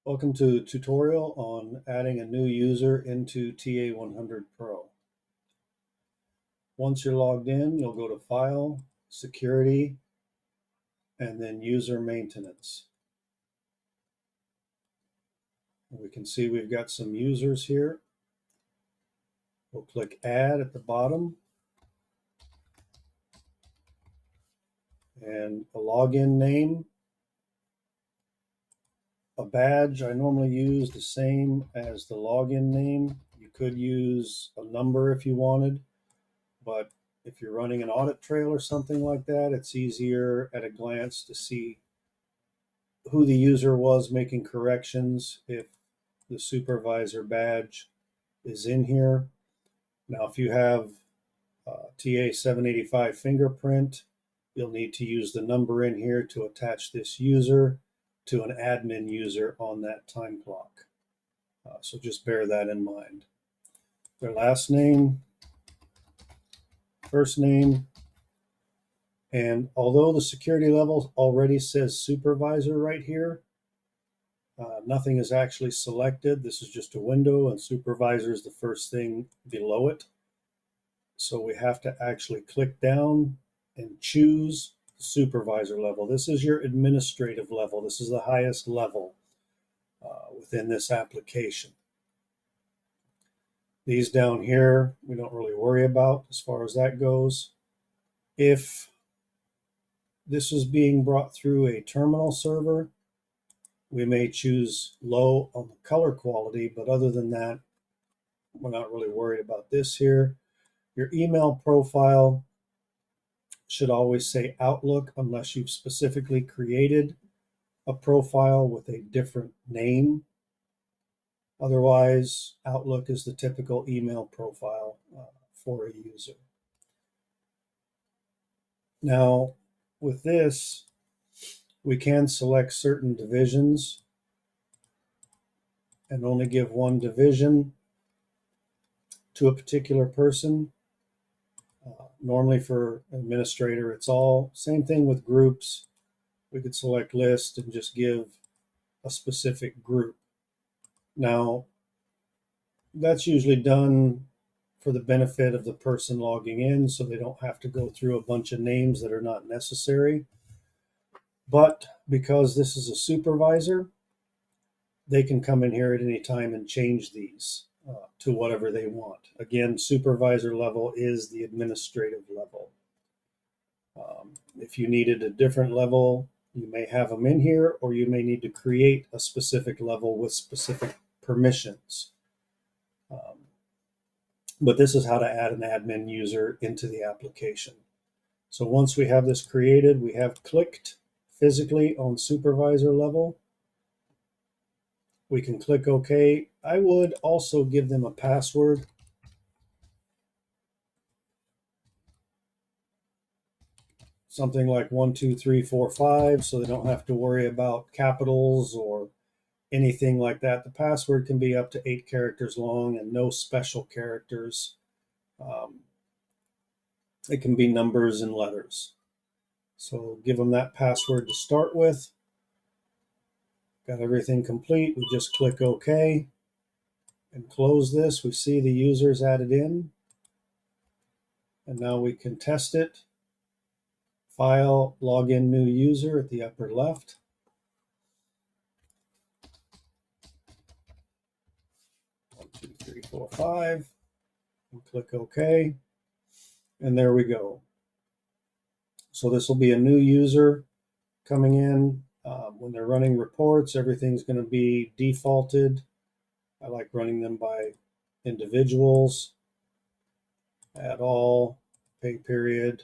Welcome to a tutorial on adding a new user into TA100PRO. Once you're logged in, you'll go to File, Security, and then User Maintenance. We can see we've got some users here. We'll click Add at the bottom, and a login name. A badge I normally use the same as the login name. You could use a number if you wanted, but if you're running an audit trail or something like that, it's easier at a glance to see who the user was making corrections if the supervisor badge is in here. Now, if you have TA785 fingerprint, you'll need to use the number in here to attach this user to an admin user on that time clock. So just bear that in mind. Their last name, first name, and although the security level already says supervisor right here, nothing is actually selected. This is just a window, and supervisor is the first thing below it. So we have to actually click down and choose supervisor level. This is your administrative level. This is the highest level within this application. These down here, we don't really worry about as far as that goes. If this is being brought through a terminal server, we may choose low on the color quality, but other than that, we're not really worried about this here. Your email profile should always say Outlook unless you've specifically created a profile with a different name. Otherwise, Outlook is the typical email profile for a user. Now, with this, we can select certain divisions and only give one division to a particular person. Normally for administrator, it's all. Same thing with groups. We could select list and just give a specific group. Now, that's usually done for the benefit of the person logging in, so they don't have to go through a bunch of names that are not necessary. But because this is a supervisor, they can come in here at any time and change these to whatever they want. Again, supervisor level is the administrative level. If you needed a different level, you may have them in here, or you may need to create a specific level with specific permissions. But this is how to add an admin user into the application. So once we have this created, we have clicked physically on supervisor level. We can click OK. I would also give them a password. Something like 1, 2, 3, 4, 5, so they don't have to worry about capitals or anything like that. The password can be up to 8 characters long and no special characters. It can be numbers and letters. So give them that password to start with. Got everything complete. We just click OK and close this. We see the users added in. And now we can test it. File, login new user at the upper left. One, 2, 3, 4, 5. And click OK. And there we go. So this will be a new user coming in. When they're running reports, everything's going to be defaulted. I like running them by individuals. Add all, pay period.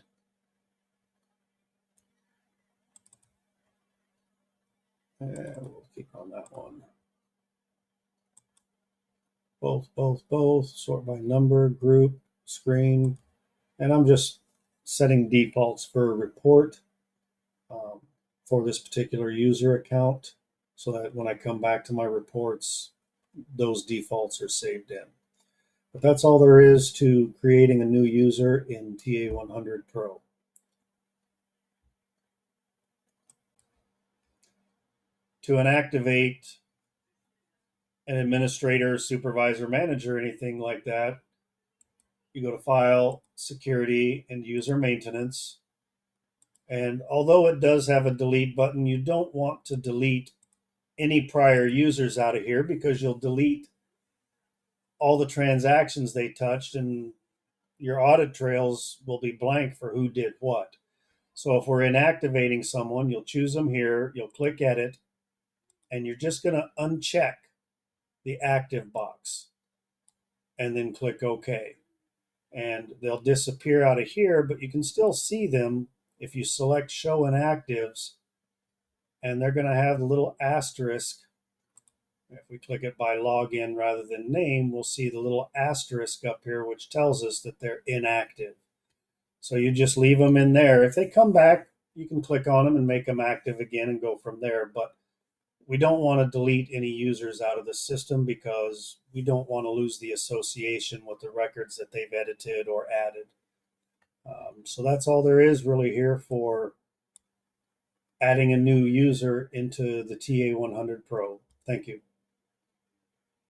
And we'll keep on that one. Both, sort by number, group, screen. And I'm just setting defaults for a report for this particular user account so that when I come back to my reports, those defaults are saved in. But that's all there is to creating a new user in TA100PRO. To inactivate an administrator, supervisor, manager, anything like that, you go to File, Security, and User Maintenance. And although it does have a delete button, you don't want to delete any prior users out of here because you'll delete all the transactions they touched and your audit trails will be blank for who did what. So if we're inactivating someone, you'll choose them here, you'll click Edit, and you're just going to uncheck the active box and then click OK. And they'll disappear out of here, but you can still see them if you select Show Inactives, and they're going to have the little asterisk. If we click it by login rather than name, we'll see the little asterisk up here, which tells us that they're inactive. So you just leave them in there. If they come back, you can click on them and make them active again and go from there. But we don't want to delete any users out of the system because we don't want to lose the association with the records that they've edited or added. So that's all there is really here for adding a new user into the TA100 Pro. Thank you.